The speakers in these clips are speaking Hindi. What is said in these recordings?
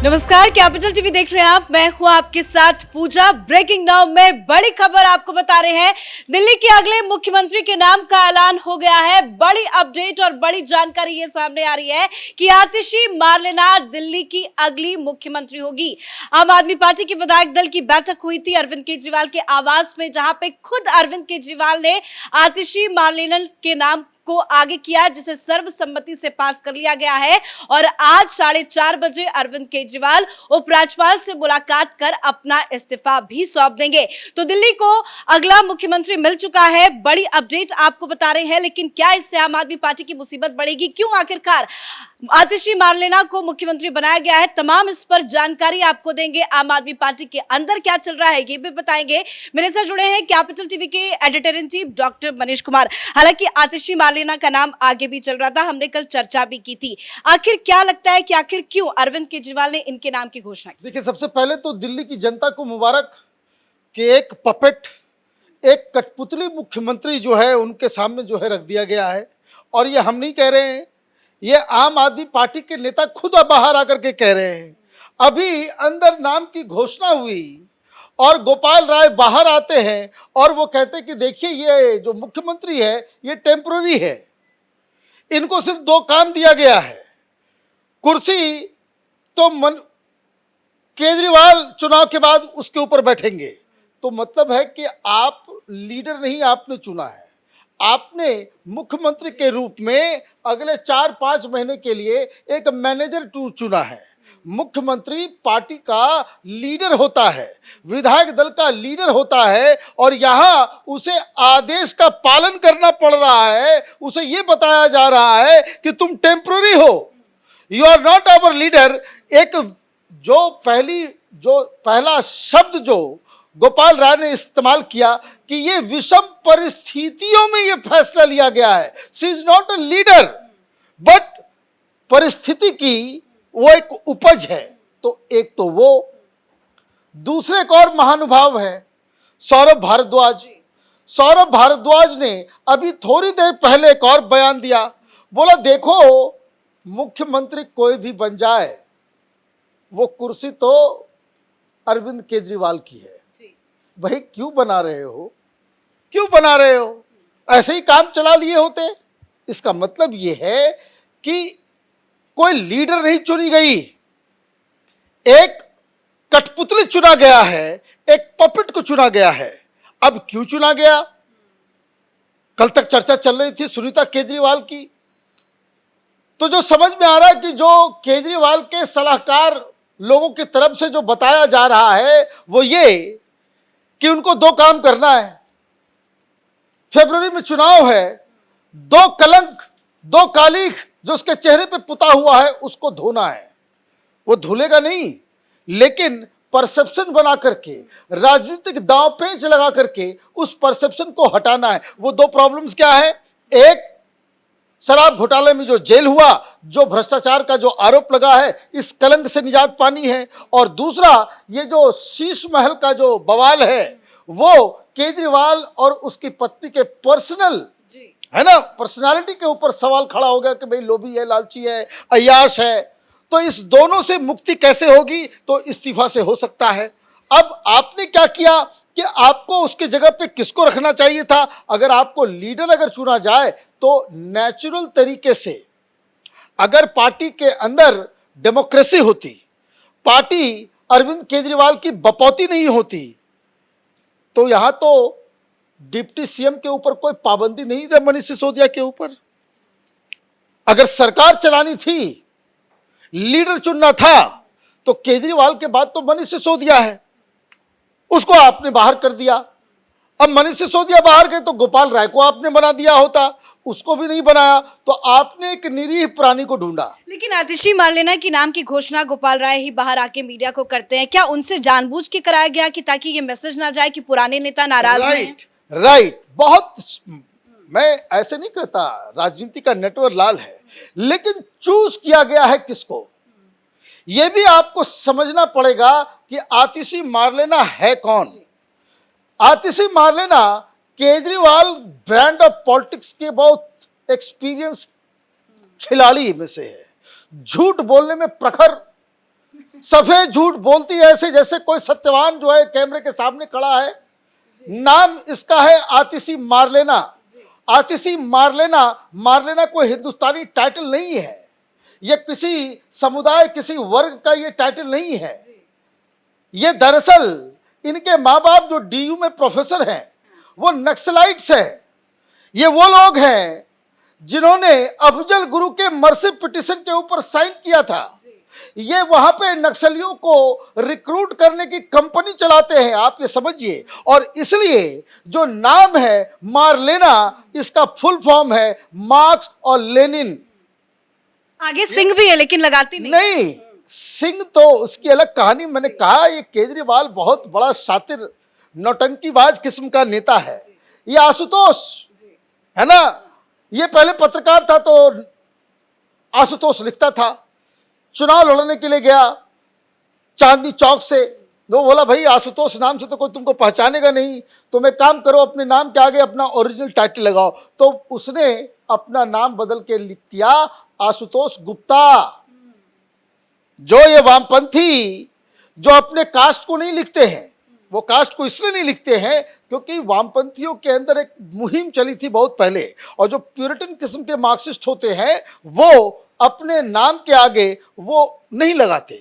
नमस्कार, कैपिटल टीवी देख रहे हैं आप। मैं हूं आपके साथ पूजा। ब्रेकिंग नाउ में बड़ी खबर आपको बता रहे हैं। दिल्ली के अगले मुख्यमंत्री के नाम का ऐलान हो गया है। बड़ी अपडेट और बड़ी जानकारी ये सामने आ रही है कि आतिशी मार्लेना दिल्ली की अगली मुख्यमंत्री होगी। आम आदमी पार्टी के विधायक दल की बैठक हुई थी अरविंद केजरीवाल के आवास में, जहां पे खुद अरविंद केजरीवाल ने आतिशी मार्लेना के नाम को आगे किया, जिसे सर्वसम्मति से पास कर लिया गया है। और आज 4:30 बजे अरविंद केजरीवाल उपराज्यपाल से मुलाकात कर अपना इस्तीफा भी सौंप देंगे। तो दिल्ली को अगला मुख्यमंत्री मिल चुका है। बड़ी अपडेट आपको बता रहे हैं, लेकिन क्या इससे आम आदमी पार्टी की मुसीबत बढ़ेगी? क्यों आखिरकार आतिशी मार्लेना को मुख्यमंत्री बनाया गया है? तमाम इस पर जानकारी आपको देंगे। आम आदमी पार्टी के अंदर क्या चल रहा है ये भी बताएंगे। मेरे साथ जुड़े हैं कैपिटल टीवी के editor in chief doctor Manish Kumar. हालांकि आतिशी मार्लेना का नाम आगे भी चल रहा था, हमने कल चर्चा भी की थी। आखिर क्या लगता है कि आखिर क्यों अरविंद केजरीवाल ने इनके नाम की घोषणा की? देखिए, सबसे पहले तो दिल्ली की जनता को मुबारक कि एक पपेट, एक कठपुतली मुख्यमंत्री जो है उनके सामने जो है रख दिया गया है। और ये हम नहीं कह रहे हैं, ये आम आदमी पार्टी के नेता खुद बाहर आकर के कह रहे हैं। अभी अंदर नाम की घोषणा हुई और गोपाल राय बाहर आते हैं और वो कहते हैं कि देखिए, ये जो मुख्यमंत्री है ये टेम्पररी है, इनको सिर्फ 2 काम दिया गया है। कुर्सी तो केजरीवाल चुनाव के बाद उसके ऊपर बैठेंगे। तो मतलब है कि आप लीडर नहीं, आपने चुना है, आपने मुख्यमंत्री के रूप में अगले 4-5 महीने के लिए एक मैनेजर चुना है। मुख्यमंत्री पार्टी का लीडर होता है, विधायक दल का लीडर होता है, और यहां उसे आदेश का पालन करना पड़ रहा है। उसे यह बताया जा रहा है कि तुम टेम्पररी हो, you are not our leader. एक जो पहला शब्द जो गोपाल राय ने इस्तेमाल किया कि ये विषम परिस्थितियों में ये फैसला लिया गया है। She is not a leader, but परिस्थिति की वो एक उपज है। तो एक तो वो, दूसरे एक और महानुभाव है सौरभ भारद्वाज। सौरभ भारद्वाज ने अभी थोड़ी देर पहले एक और बयान दिया। बोला, देखो, मुख्यमंत्री कोई भी बन जाए, वो कुर्सी तो अरविंद केजरीवाल की है। भाई, क्यों बना रहे हो, क्यों बना रहे हो? ऐसे ही काम चला लिए होते। इसका मतलब यह है कि कोई लीडर नहीं चुनी गई, एक कठपुतली चुना गया है, एक पपेट को चुना गया है। अब क्यों चुना गया? कल तक चर्चा चल रही थी सुनीता केजरीवाल की। तो जो समझ में आ रहा है कि जो केजरीवाल के सलाहकार लोगों की तरफ से जो बताया जा रहा है वो ये कि उनको 2 काम करना है। फरवरी में चुनाव है, 2 कलंक, 2 कालिख जो उसके चेहरे पे पुता हुआ है उसको धोना है। वो धुलेगा नहीं, लेकिन परसेप्शन बना करके, राजनीतिक दांव पेंच लगा करके उस परसेप्शन को हटाना है। वो 2 प्रॉब्लम्स क्या है? एक, शराब घोटाले में जो जेल हुआ, जो भ्रष्टाचार का जो आरोप लगा है, इस कलंक से निजात पानी है। और दूसरा, ये जो शीश महल का जो बवाल है, वो केजरीवाल और उसकी पत्नी के पर्सनल है ना, पर्सनालिटी के ऊपर सवाल खड़ा हो गया कि भाई लोभी है, लालची है, अय्याश है। तो इस दोनों से मुक्ति कैसे होगी? तो इस्तीफा से हो सकता है। अब आपने क्या किया कि आपको उसकी जगह पे किसको रखना चाहिए था? अगर आपको लीडर अगर चुना जाए तो नेचुरल तरीके से, अगर पार्टी के अंदर डेमोक्रेसी होती, पार्टी अरविंद केजरीवाल की बपौती नहीं होती, तो यहां तो डिप्टी सीएम के ऊपर कोई पाबंदी नहीं थी, मनीष सिसोदिया के ऊपर। अगर सरकार चलानी थी, लीडर चुनना था, तो केजरीवाल के बाद तो मनीष सिसोदिया है, उसको आपने बाहर कर दिया। अब मनीष सिसोदिया बाहर गए तो गोपाल राय को आपने बना दिया होता, उसको भी नहीं बनाया, तो आपने एक निरीह प्राणी को ढूंढा। लेकिन आतिशी मार्लेना की नाम की घोषणा गोपाल राय ही बाहर आके मीडिया को करते हैं। क्या उनसे जानबूझ के कराया गया कि ताकि ये मैसेज ना जाए कि पुराने नेता नाराज हैं? राइट। बहुत, मैं ऐसे नहीं कहता, राजनीति का नेटवर्क लाल है, लेकिन चूज किया गया है किसको, यह भी आपको समझना पड़ेगा कि आतिशी मार्लेना है कौन। Atishi Marlena Kejriwal brand of politics के बहुत एक्सपीरियंस खिलाड़ी में से है, झूठ बोलने में प्रखर, सफेद झूठ बोलती है ऐसे जैसे कोई सत्यवान जो है कैमरे के सामने खड़ा है। नाम इसका है आतिशी मारलेना। आतिशी मारलेना, मारलेना कोई हिंदुस्तानी टाइटल नहीं है, ये किसी समुदाय किसी वर्ग का ये टाइटल नहीं है। ये दरअसल इनके माँ बाप जो डीयू में प्रोफेसर हैं वो नक्सलाइट्स हैं। ये वो लोग हैं जिन्होंने अफजल गुरु के मर्सी पिटीशन के ऊपर साइन किया था। ये वहां पे नक्सलियों को रिक्रूट करने की कंपनी चलाते हैं, आप ये समझिए। और इसलिए जो नाम है मारलेना, इसका फुल फॉर्म है मार्क्स और लेनिन। आगे सिंह भी है लेकिन लगाती नहीं, सिंह तो उसकी अलग कहानी। मैंने कहा ये केजरीवाल बहुत बड़ा शातिर नौटंकीबाज किस्म का नेता है। ये आशुतोष है ना, ये पहले पत्रकार था तो आशुतोष लिखता था। चुनाव लड़ने के लिए गया चांदनी चौक से, वो बोला भाई आशुतोष नाम से तो कोई तुमको पहचानेगा नहीं, तुम एक काम करो अपने नाम के आगे अपना ओरिजिनल टाइटल लगाओ। तो उसने अपना नाम बदल के लिख किया आशुतोष गुप्ता। जो ये वामपंथी जो अपने कास्ट को नहीं लिखते हैं, वो कास्ट को इसलिए नहीं लिखते हैं क्योंकि वामपंथियों के अंदर एक मुहिम चली थी बहुत पहले, और जो प्यूरिटन किस्म के मार्क्सिस्ट होते हैं वो अपने नाम के आगे वो नहीं लगाते,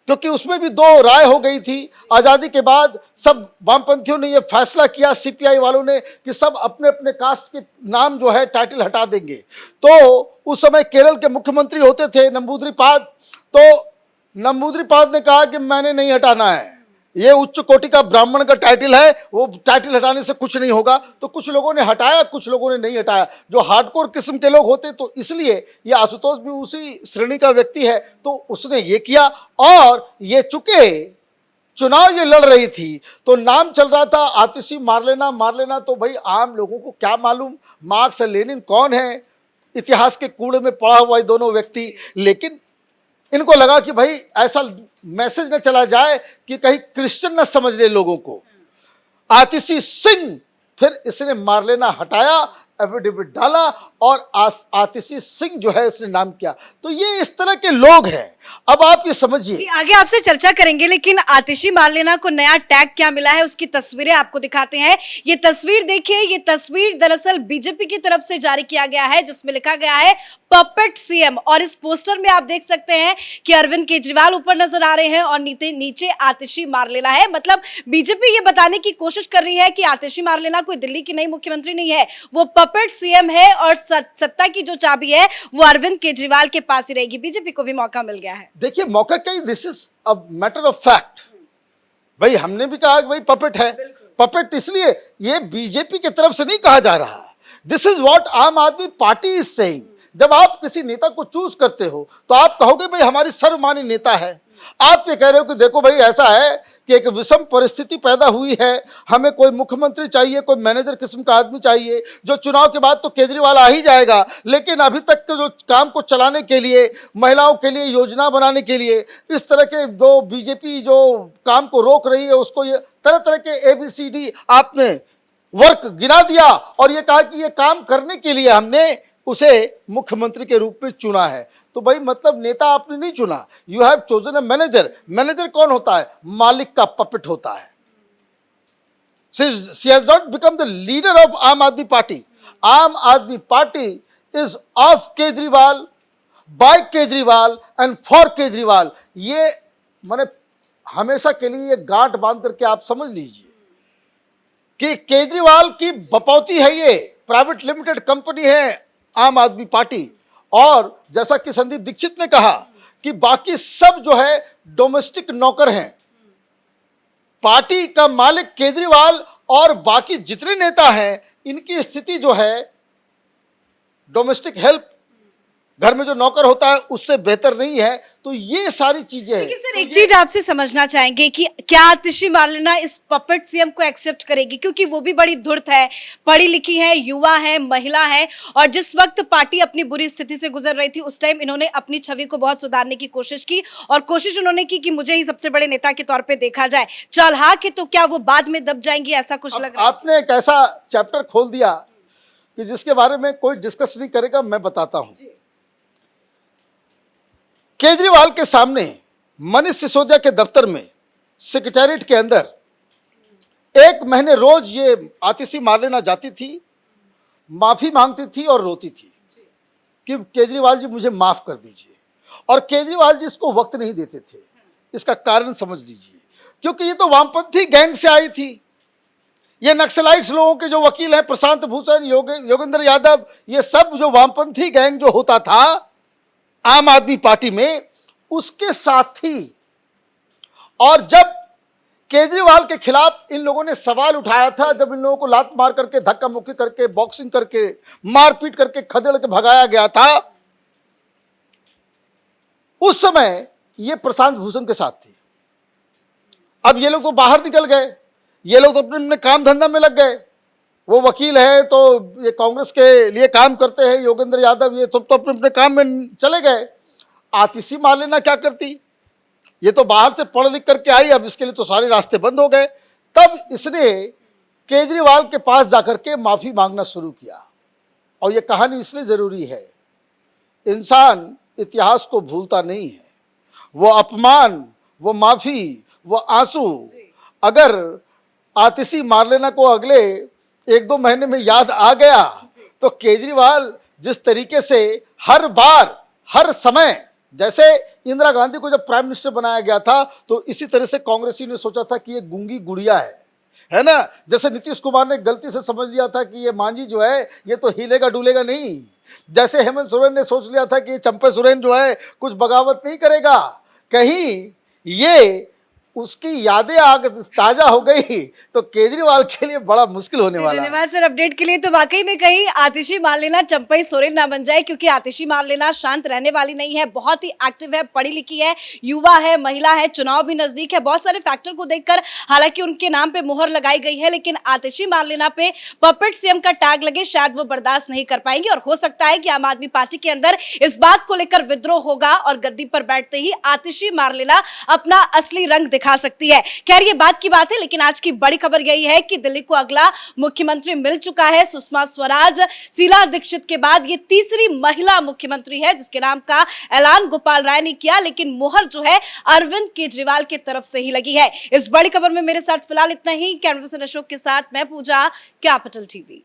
क्योंकि उसमें भी दो राय हो गई थी। आज़ादी के बाद सब वामपंथियों ने ये फैसला किया, सीपीआई वालों ने, कि सब अपने अपने कास्ट के नाम जो है टाइटल हटा देंगे। तो उस समय केरल के मुख्यमंत्री होते थे नंबूद्रिपाद, तो नंबूद्रिपाद ने कहा कि मैंने नहीं हटाना है, ये उच्च कोटि का ब्राह्मण का टाइटल है, वो टाइटल हटाने से कुछ नहीं होगा। तो कुछ लोगों ने हटाया, कुछ लोगों ने नहीं हटाया, जो हार्डकोर किस्म के लोग होते। तो इसलिए ये आशुतोष भी उसी श्रेणी का व्यक्ति है, तो उसने ये किया। और ये चूंकि चुनाव ये लड़ रही थी तो नाम चल रहा था आतिशी मारलेना। मारलेना तो भाई आम लोगों को क्या मालूम मार्क्स और लेनिन कौन है, इतिहास के कूड़े में पड़ा हुआ ये दोनों व्यक्ति। लेकिन इनको लगा कि भाई ऐसा मैसेज न चला जाए कि कहीं क्रिश्चियन न समझ ले लोगों को। आतिशी सिंह, फिर इसने मारलेना हटाया, एफिडेविट डाला और आतिशी सिंह जो है इसने नाम किया। तो ये इस तरह के लोग हैं। अब आप ये समझिए, आगे आपसे चर्चा करेंगे, लेकिन आतिशी मारलेना को नया टैग क्या मिला है उसकी तस्वीरें आपको दिखाते हैं। ये तस्वीर देखिए, ये तस्वीर दरअसल बीजेपी की तरफ से जारी किया गया है जिसमें लिखा गया है पपेट सीएम। और इस पोस्टर में आप देख सकते हैं कि अरविंद केजरीवाल ऊपर नजर आ रहे हैं और नीचे आतिशी मारलेना है। मतलब बीजेपी ये बताने की कोशिश कर रही है कि आतिशी मारलेना कोई दिल्ली की नई मुख्यमंत्री नहीं है, वो पपेट सीएम है और सत्ता की जो चाबी है वो अरविंद केजरीवाल के पास ही रहेगी। बीजेपी को भी मौका मिल गया है। देखिए मौका क्या, this is a matter of fact. भाई हमने भी कहा कि भाई पपेट है, पपेट इसलिए ये बीजेपी की तरफ से नहीं कहा जा रहा है। दिस इज व्हाट आम आदमी पार्टी इज सेइंग। जब आप किसी नेता को चूज करते हो तो आप कहोगे भाई हमारी सर्वमान्य नेता है। आप ये कह रहे हो कि देखो भाई ऐसा है कि एक विषम परिस्थिति पैदा हुई है, हमें कोई मुख्यमंत्री चाहिए, कोई मैनेजर किस्म का आदमी चाहिए, जो चुनाव के बाद तो केजरीवाल आ ही जाएगा, लेकिन अभी तक के जो काम को चलाने के लिए, महिलाओं के लिए योजना बनाने के लिए, इस तरह के जो बीजेपी जो काम को रोक रही है उसको ये तरह तरह के ABCD आपने वर्क गिना दिया और ये कहा कि ये काम करने के लिए हमने उसे मुख्यमंत्री के रूप में चुना है। तो भाई मतलब नेता आपने नहीं चुना, you have chosen a manager. Manager कौन होता है? मालिक का पपेट होता है। She has not become the leader of Aam Aadmi Party. Aam Aadmi Party is of Kejriwal, by Kejriwal and for Kejriwal. ये माने हमेशा के लिए ये गांठ बांध करके आप समझ लीजिए कि केजरीवाल की बपौती है, ये प्राइवेट लिमिटेड कंपनी है आम आदमी पार्टी। और जैसा कि संदीप दीक्षित ने कहा कि बाकी सब जो है डोमेस्टिक नौकर हैं। पार्टी का मालिक केजरीवाल और बाकी जितने नेता हैं इनकी स्थिति जो है डोमेस्टिक हेल्प, घर में जो नौकर होता है उससे बेहतर नहीं है। तो ये सारी चीजें हैं। लेकिन सर एक चीज आपसे समझना चाहेंगे कि क्या आतिशी मारलेना इस पपेट सीएम को एक्सेप्ट करेगी, क्योंकि वो भी बड़ी धूर्त है, पढ़ी लिखी है, युवा है, महिला है, और जिस वक्त पार्टी अपनी बुरी स्थिति से गुजर रही थी उस टाइम इन्होंने अपनी छवि को बहुत सुधारने की कोशिश की और कोशिश उन्होंने की कि मुझे ही सबसे बड़े नेता के तौर पर देखा जाए। चल हाँ कि तो क्या वो बाद में दब जाएंगी, ऐसा कुछ लग रहा है? आपने एक ऐसा चैप्टर खोल दिया कि जिसके बारे में कोई डिस्कस नहीं करेगा। मैं बताता हूं, केजरीवाल के सामने मनीष सिसोदिया के दफ्तर में सेक्रेटेरिएट के अंदर 1 महीने रोज ये आतिशी मार्लेना जाती थी, माफी मांगती थी और रोती थी कि केजरीवाल जी मुझे माफ कर दीजिए। और केजरीवाल जी इसको वक्त नहीं देते थे। इसका कारण समझ लीजिए, क्योंकि ये तो वामपंथी गैंग से आई थी। ये नक्सलाइट्स लोगों के जो वकील हैं, प्रशांत भूषण, योगेंद्र यादव, ये सब जो वामपंथी गैंग जो होता था आम आदमी पार्टी में, उसके साथ थी। और जब केजरीवाल के खिलाफ इन लोगों ने सवाल उठाया था, जब इन लोगों को लात मार करके, धक्का मुक्की करके, बॉक्सिंग करके, मारपीट करके, खदेड़ के भगाया गया था, उस समय ये प्रशांत भूषण के साथ थी। अब ये लोग तो बाहर निकल गए, ये लोग तो अपने अपने काम धंधा में लग गए। वो वकील है तो ये कांग्रेस के लिए काम करते हैं, योगेंद्र यादव, ये सब तो अपने अपने काम में चले गए। आतिशी मार्लेना क्या करती? ये तो बाहर से पढ़ लिख करके आई, अब इसके लिए तो सारे रास्ते बंद हो गए। तब इसने केजरीवाल के पास जाकर के माफी मांगना शुरू किया। और ये कहानी इसलिए जरूरी है, इंसान इतिहास को भूलता नहीं है। वो अपमान, वो माफी, वो आंसू अगर आतिशी मार्लेना को अगले 1-2 महीने में याद आ गया तो केजरीवाल जिस तरीके से हर बार, हर समय, जैसे इंदिरा गांधी को जब प्राइम मिनिस्टर बनाया गया था तो इसी तरह से कांग्रेसी ने सोचा था कि ये गूंगी गुड़िया है ना। जैसे नीतीश कुमार ने गलती से समझ लिया था कि ये मांझी जो है ये तो हिलेगा डुलेगा नहीं। जैसे हेमंत सोरेन ने सोच लिया था कि चंपा सोरेन जो है कुछ बगावत नहीं करेगा। कहीं ये उसकी यादें आग ताजा हो गई तो केजरीवाल के लिए बड़ा मुश्किल होने वाला है। धन्यवाद सर अपडेट के लिए। तो वाकई में कहीं आतिशी मार्लेना चंपई सोरेन ना बन जाए, क्योंकि आतिशी मार्लेना शांत रहने वाली नहीं है, बहुत ही एक्टिव है, पढ़ी लिखी है, युवा है, महिला है, चुनाव भी नजदीक है। बहुत सारे फैक्टर को देखकर हालांकि उनके नाम पे मोहर लगाई गई है, लेकिन आतिशी मार्लेना पे पपेट सीएम का टैग लगे, शायद वो बर्दाश्त नहीं कर पाएंगे। और हो सकता है कि आम आदमी पार्टी के अंदर इस बात को लेकर विद्रोह होगा और गद्दी पर बैठते ही आतिशी मार्लेना अपना असली रंग दिखा सकती है। खैर ये बात की बात है, लेकिन आज की बड़ी खबर यही है कि दिल्ली को अगला मुख्यमंत्री मिल चुका है। सुषमा स्वराज, शीला दीक्षित के बाद ये तीसरी महिला मुख्यमंत्री है जिसके नाम का ऐलान गोपाल राय ने किया, लेकिन मोहर जो है अरविंद केजरीवाल की तरफ से ही लगी है। इस बड़ी खबर में मेरे साथ फिलहाल इतना ही। कैमरा पर्सन अशोक के साथ मैं पूजा, कैपिटल टीवी।